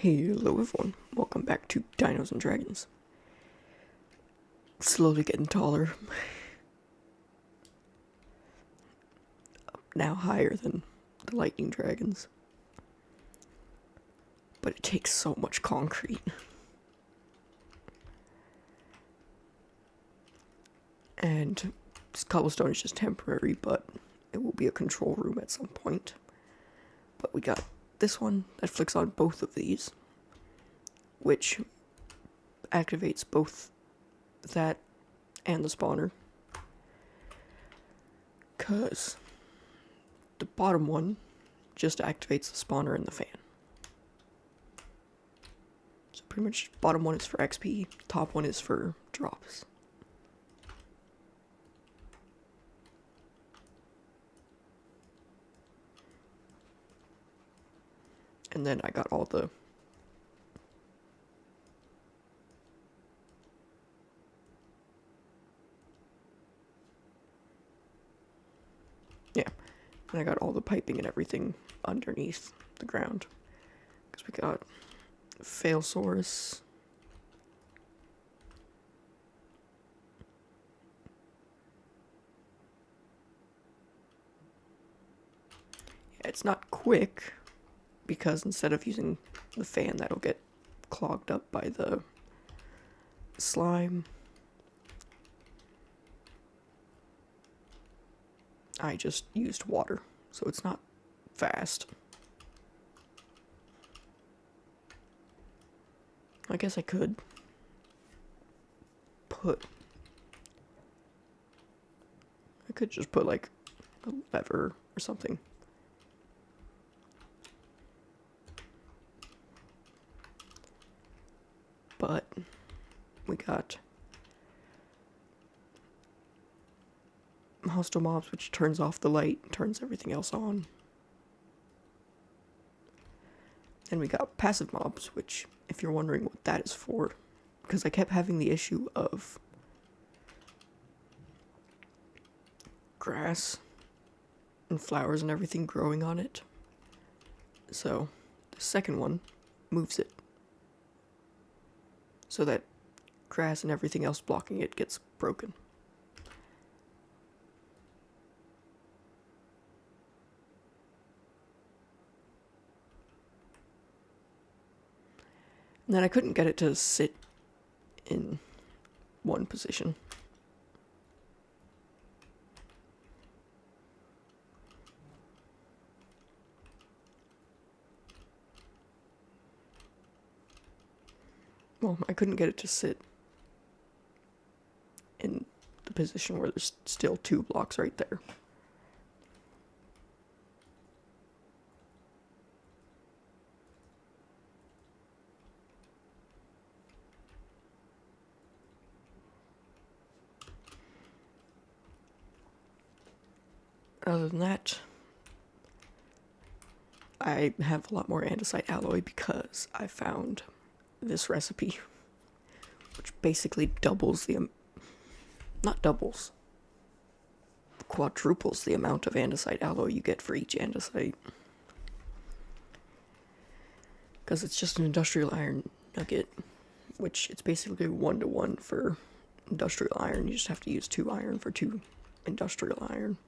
Hello everyone, welcome back to Dinos and Dragons. Slowly getting taller. Now higher than the lightning dragons. But it takes so much concrete. And this cobblestone is just temporary, but it will be a control room at some point. But we got this one that flicks on both of these, which activates both that and the spawner. Cause the bottom one just activates the spawner and the fan. So pretty much bottom one is for XP, top one is for drops. And then I got all the and I got all the piping and everything underneath the ground. Because we got Failsaurus. Yeah, it's not quick, because instead of using the fan, that'll get clogged up by the slime. I just used water, so it's not fast. I guess I could just put like a lever or something. But we got hostile mobs, which turns off the light and turns everything else on. And we got passive mobs, which, if you're wondering what that is for, because I kept having the issue of grass and flowers and everything growing on it. So the second one moves it so that grass and everything else blocking it gets broken. And then I couldn't get it to sit in one position. Well, I couldn't get it to sit in the position where there's still 2 blocks right there. Other than that, I have a lot more andesite alloy because I found this recipe, which basically doubles the, not doubles, quadruples the amount of andesite alloy you get for each andesite. Because it's just an industrial iron nugget, which it's basically 1-to-1 for industrial iron. You just have to use 2 iron for 2 industrial iron.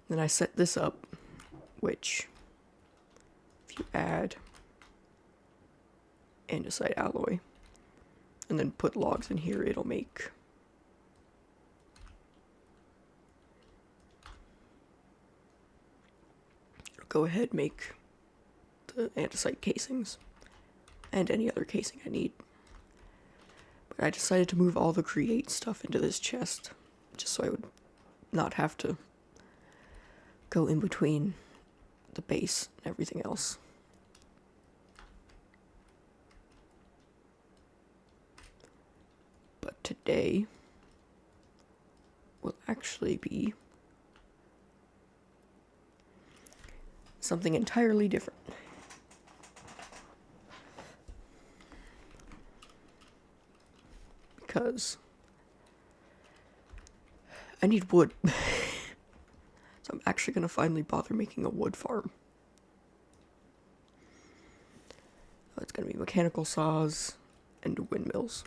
Then I set this up, which, if you add andesite alloy and then put logs in here, it'll make go ahead make the andesite casings and any other casing I need. But I decided to move all the create stuff into this chest just so I would not have to go in between the base and everything else. But today will actually be something entirely different. Because I need wood. So I'm actually going to finally bother making a wood farm. It's going to be mechanical saws and windmills.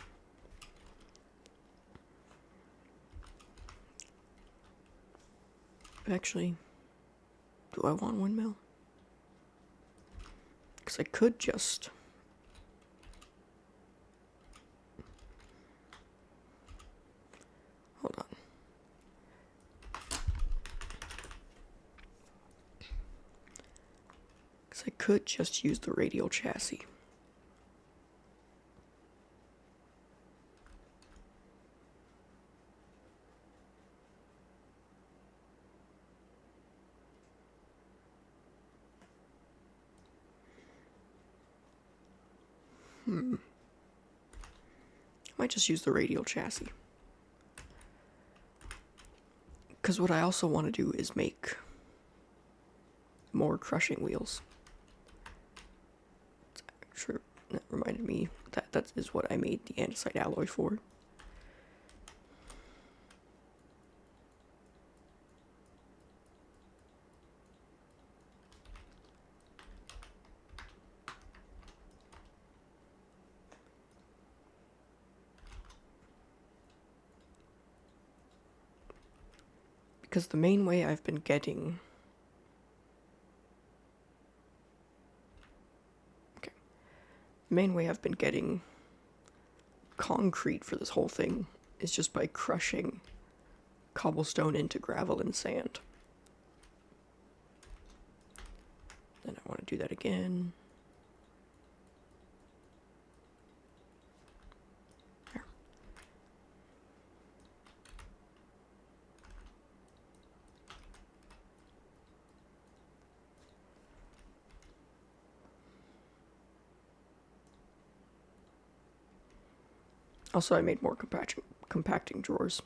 Actually, do I want windmill? Because I could just... Hold on. Because I could just use the radial chassis. I might just use the radial chassis. Because what I also want to do is make more crushing wheels. Sure, that reminded me that is what I made the andesite alloy for. Because the main way I've been getting... Okay. The main way I've been getting concrete for this whole thing is just by crushing cobblestone into gravel and sand. Then I want to do that again. There. Also, I made more compacting drawers.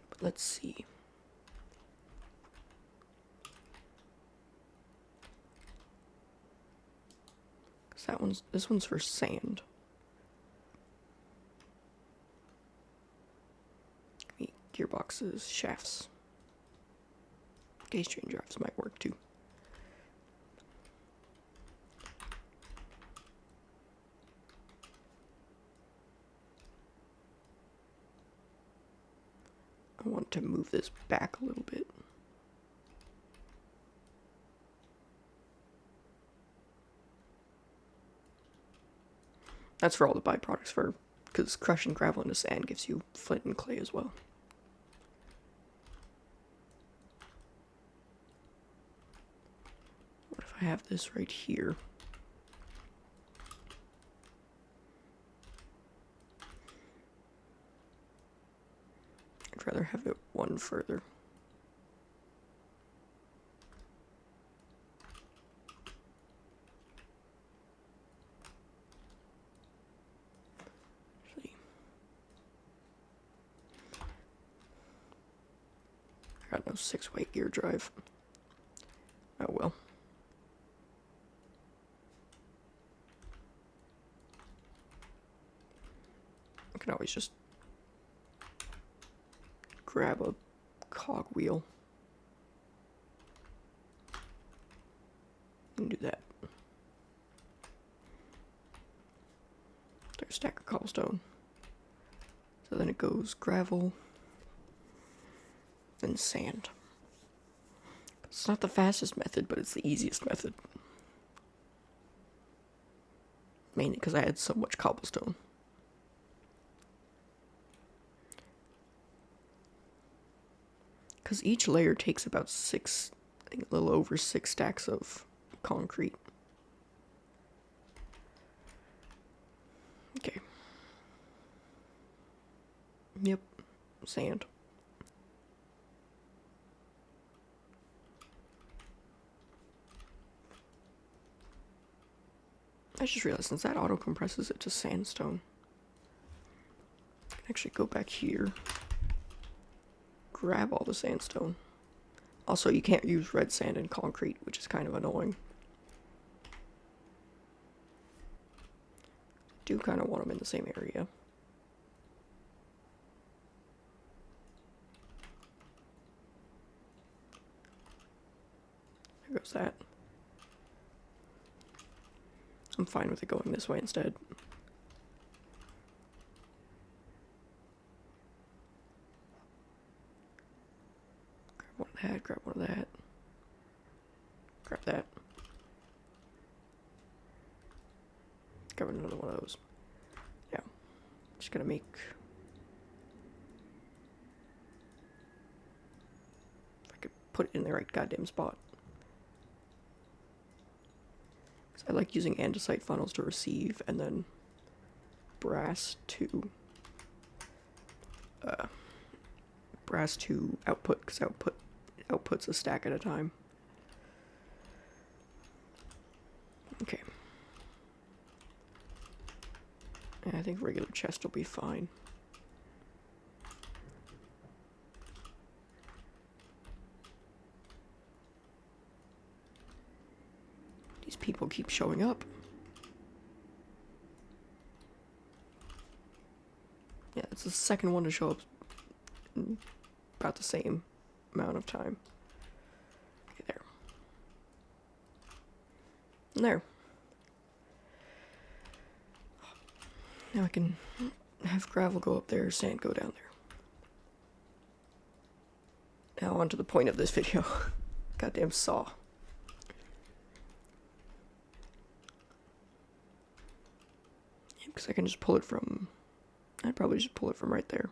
But let's see. Because this one's for sand. Gearboxes, shafts. Gauge train drives might work too. I want to move this back a little bit. That's for all the byproducts, because crushing gravel into sand gives you flint and clay as well. What if I have this right here? I'd rather have it one further. Actually, I got no 6-way gear drive. Oh well. I can always just grab a cogwheel and do that. There's a stack of cobblestone. So then it goes gravel, then sand. It's not the fastest method, but it's the easiest method. Mainly because I had so much cobblestone. Because each layer takes about 6, I think a little over 6 stacks of concrete. Okay. Yep, sand. I just realized since that auto compresses it to sandstone, I can actually go back here, grab all the sandstone. Also, you can't use red sand in concrete, which is kind of annoying. I do kind of want them in the same area. There goes that. I'm fine with it going this way instead. Grab one of that, grab one of that. Grab that. Grab another one of those. Yeah. Just gonna make... If I could put it in the right goddamn spot. I like using andesite funnels to receive, and then brass to output, because outputs a stack at a time. Okay. Yeah, I think regular chest will be fine. These people keep showing up. Yeah, it's the second one to show up in about the same amount of time. Okay, there. And there. Now I can have gravel go up there, sand go down there. Now on to the point of this video. Goddamn saw. Because I can just pull it from... I'd probably just pull it from right there.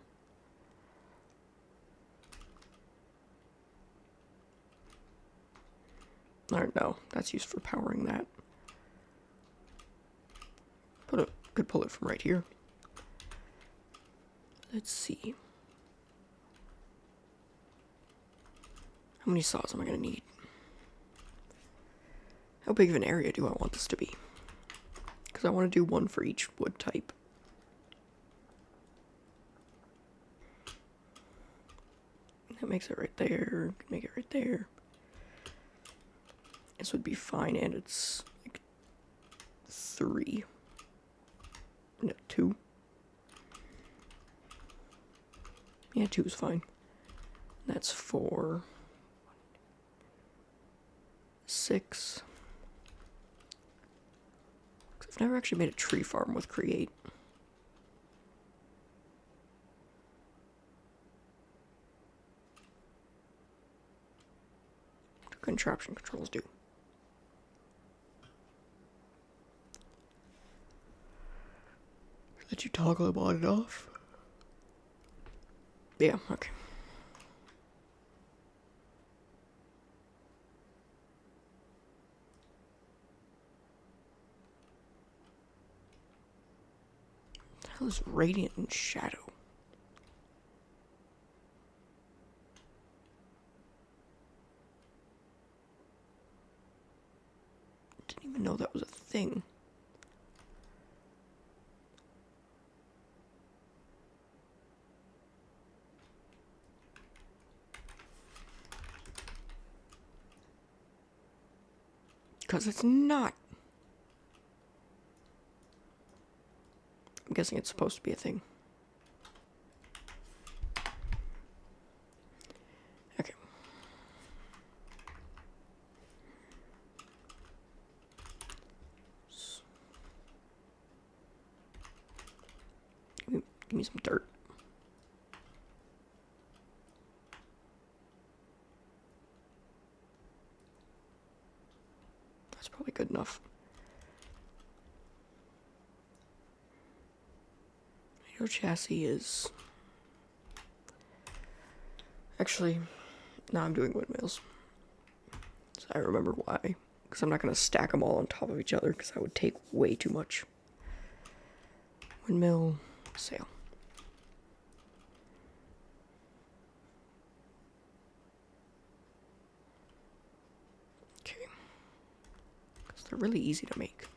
Or no, that's used for powering that. Could pull it from right here. Let's see. How many saws am I going to need? How big of an area do I want this to be? Because I want to do one for each wood type. That makes it right there. Make it right there. This would be fine, and it's like 3. No, 2. Yeah, 2 is fine. That's 4. 6. I've never actually made a tree farm with Create. What do contraption controls do? Let you toggle them on and off? Yeah, okay. What the hell is radiant and shadow? Didn't even know that was a thing. Because it's not. I'm guessing it's supposed to be a thing. Okay. Give me some dirt. That's probably good enough. Your chassis is... Actually, now I'm doing windmills. So I remember why. Because I'm not going to stack them all on top of each other, because that would take way too much. Windmill, sail. Okay. Because they're really easy to make.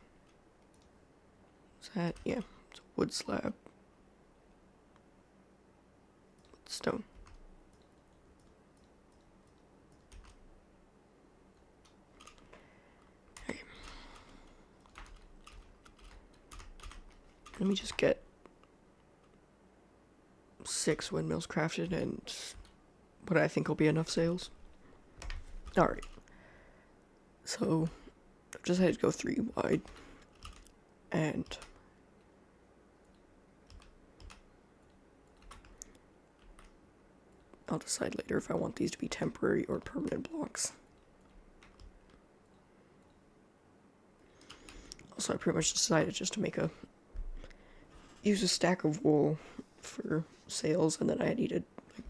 Is that... yeah, it's a wood slab. Stone. Okay. Let me just get 6 windmills crafted and what I think will be enough sails. Alright. So, I've decided to go 3 wide. And I'll decide later if I want these to be temporary or permanent blocks. Also, I pretty much decided just to use a stack of wool for sails, and then I needed like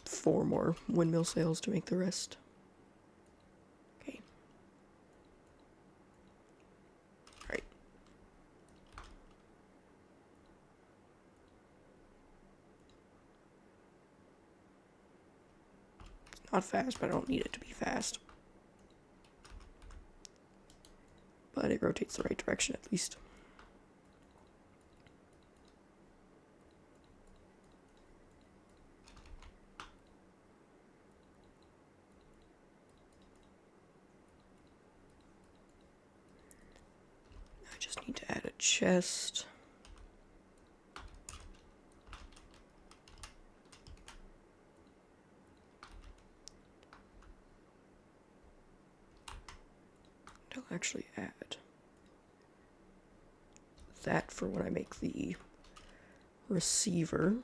4 more windmill sails to make the rest. Okay. Alright. It's not fast, but I don't need it to be fast. But it rotates the right direction at least. I just need to add a chest. I'll actually add that for when I make the receiver.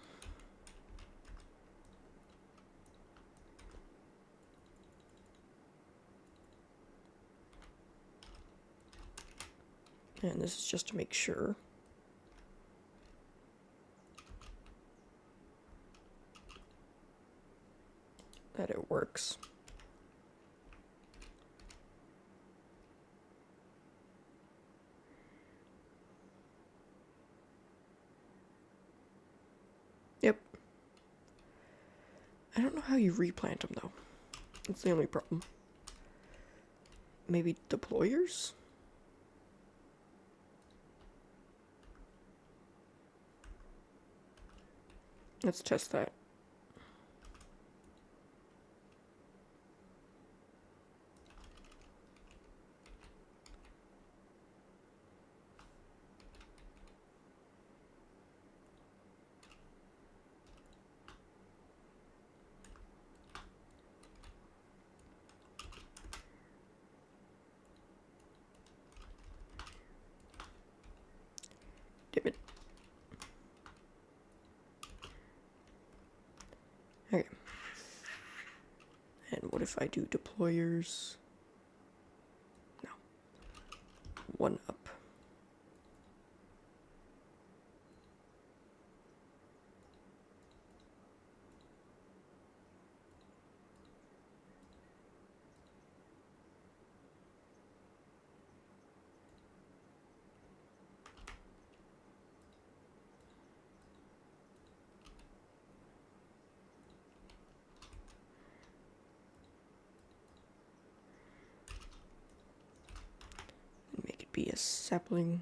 And this is just to make sure. That it works. Yep. I don't know how you replant them though. That's the only problem. Maybe deployers? Let's test that. Damn it. Okay. And what if I do deployers? No. 1 up. Make it be a sapling.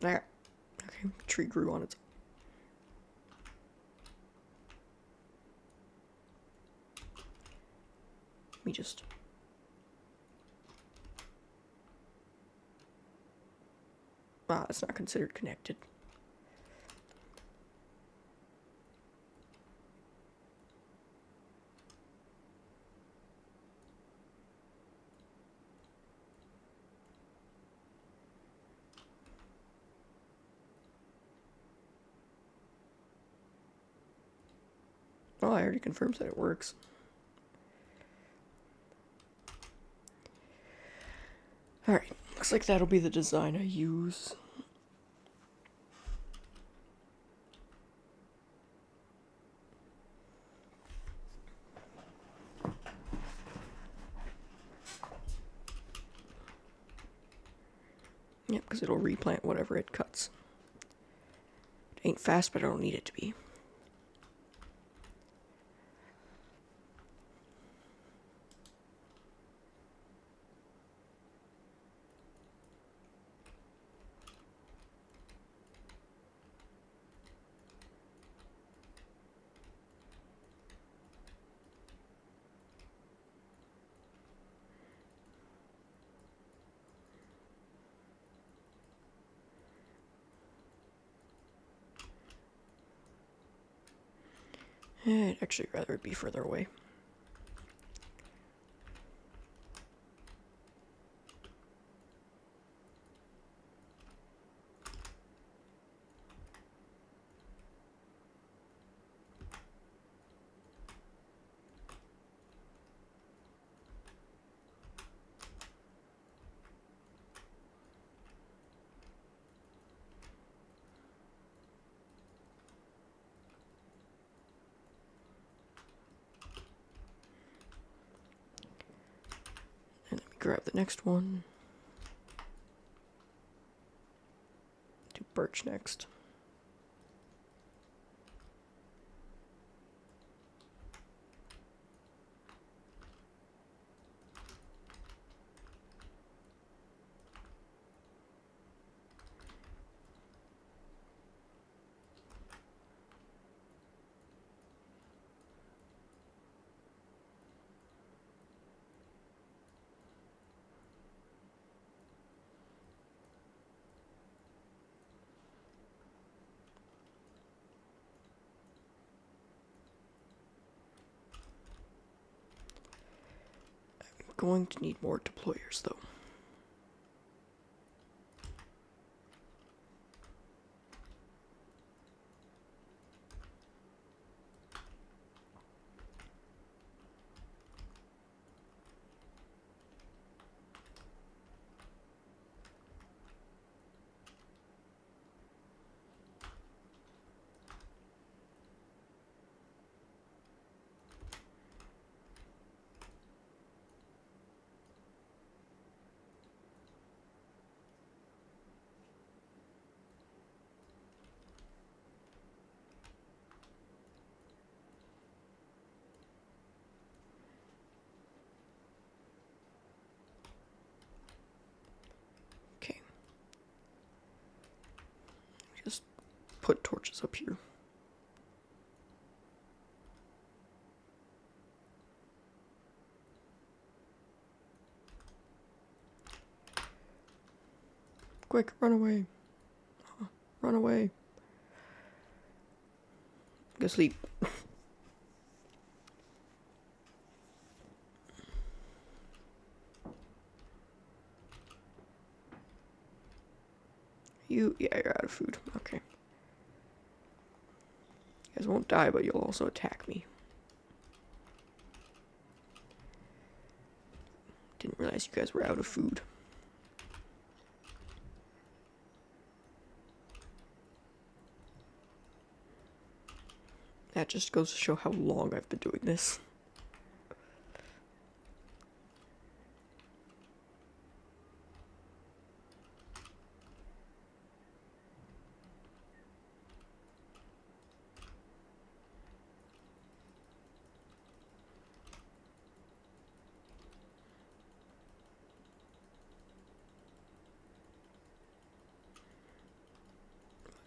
There. Okay, tree grew on its own. Let me just... Ah, it's not considered connected. Well, I already confirmed that it works. Alright, looks like that'll be the design I use. Yep, because it'll replant whatever it cuts. It ain't fast, but I don't need it to be. I'd actually rather it be further away. And let me grab the next one. Do birch next. Going to need more deployers though. Okay. Just put torches up here. Quick, run away. Run away. Go sleep. Yeah, you're out of food. Okay. You guys won't die, but you'll also attack me. Didn't realize you guys were out of food. That just goes to show how long I've been doing this.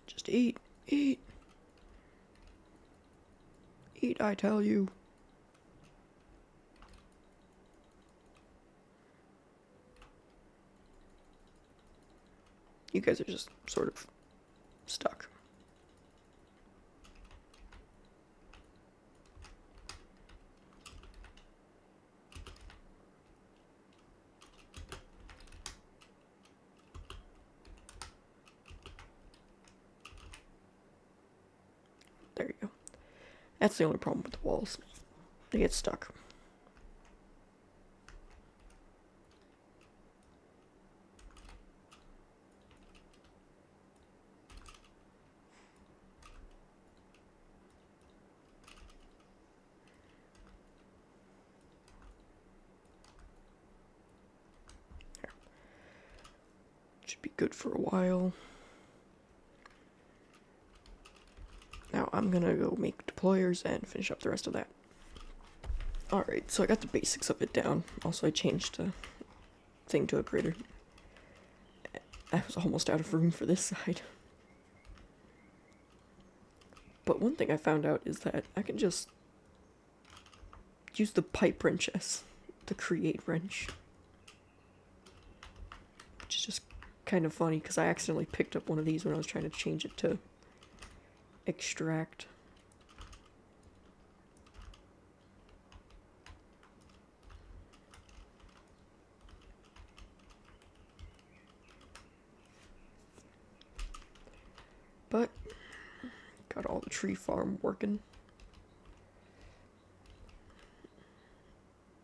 Just eat, eat. Eat, I tell you. You guys are just sort of stuck. There you go. That's the only problem with the walls. They get stuck. There. Should be good for a while. Now I'm gonna go make deployers and finish up the rest of that. Alright, so I got the basics of it down. Also, I changed the thing to a grader. I was almost out of room for this side. But one thing I found out is that I can just use the pipe wrench as the create wrench. Which is just kind of funny because I accidentally picked up one of these when I was trying to change it to extract. tree farm working.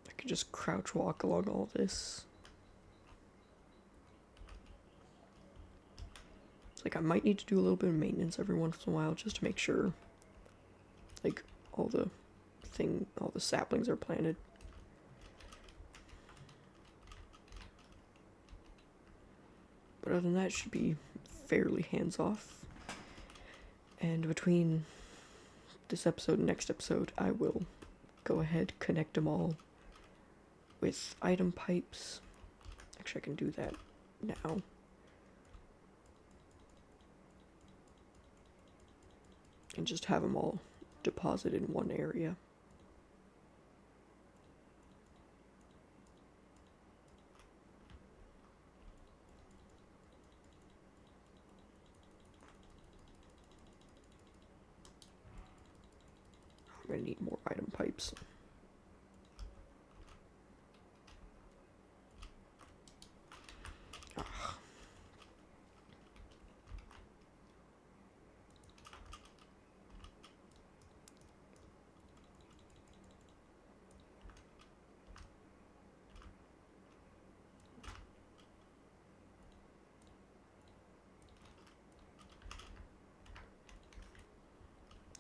I could just crouch walk along all this. Like, I might need to do a little bit of maintenance every once in a while just to make sure, like, all the saplings are planted. But other than that, it should be fairly hands-off. And between this episode and next episode, I will go ahead, connect them all with item pipes. Actually, I can do that now. And just have them all deposited in one area. I'm gonna need more item pipes.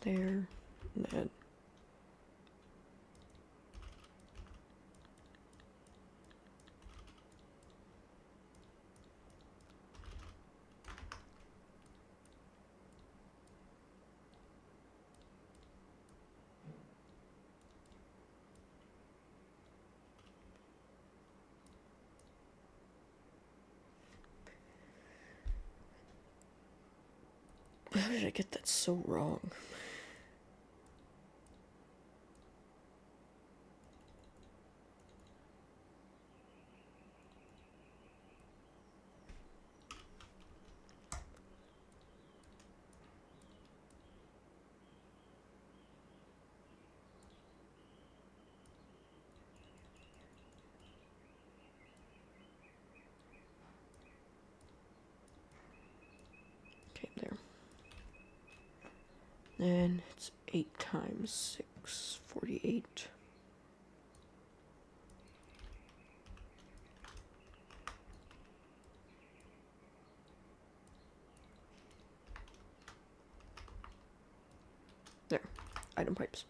There, and then how did I get that so wrong? Okay, there. And it's 8 times 6, 48. There, item pipes.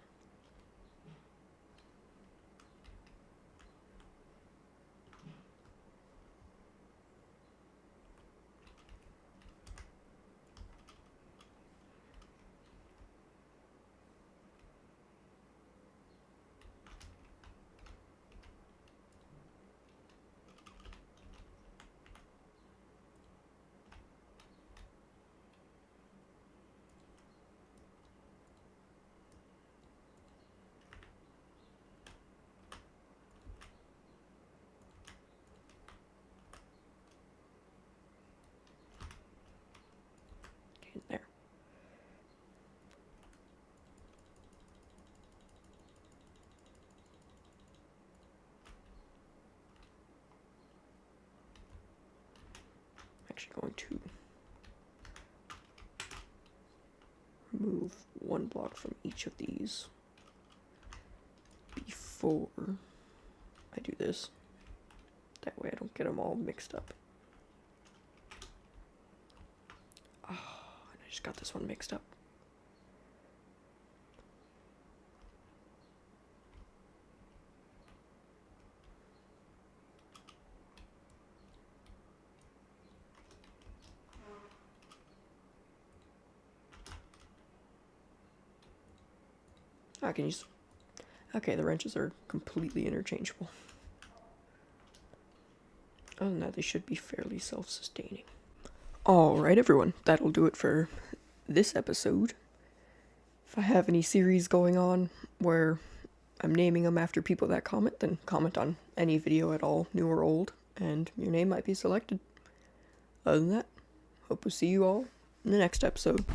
Okay, there. I'm actually going to remove 1 block from each of these before I do this. That way I don't get them all mixed up. Oh, and I just got this one mixed up. I can use... Okay, the wrenches are completely interchangeable. Other than that, they should be fairly self-sustaining. Alright, everyone, that'll do it for this episode. If I have any series going on where I'm naming them after people that comment, then comment on any video at all, new or old, and your name might be selected. Other than that, hope to see you all in the next episode.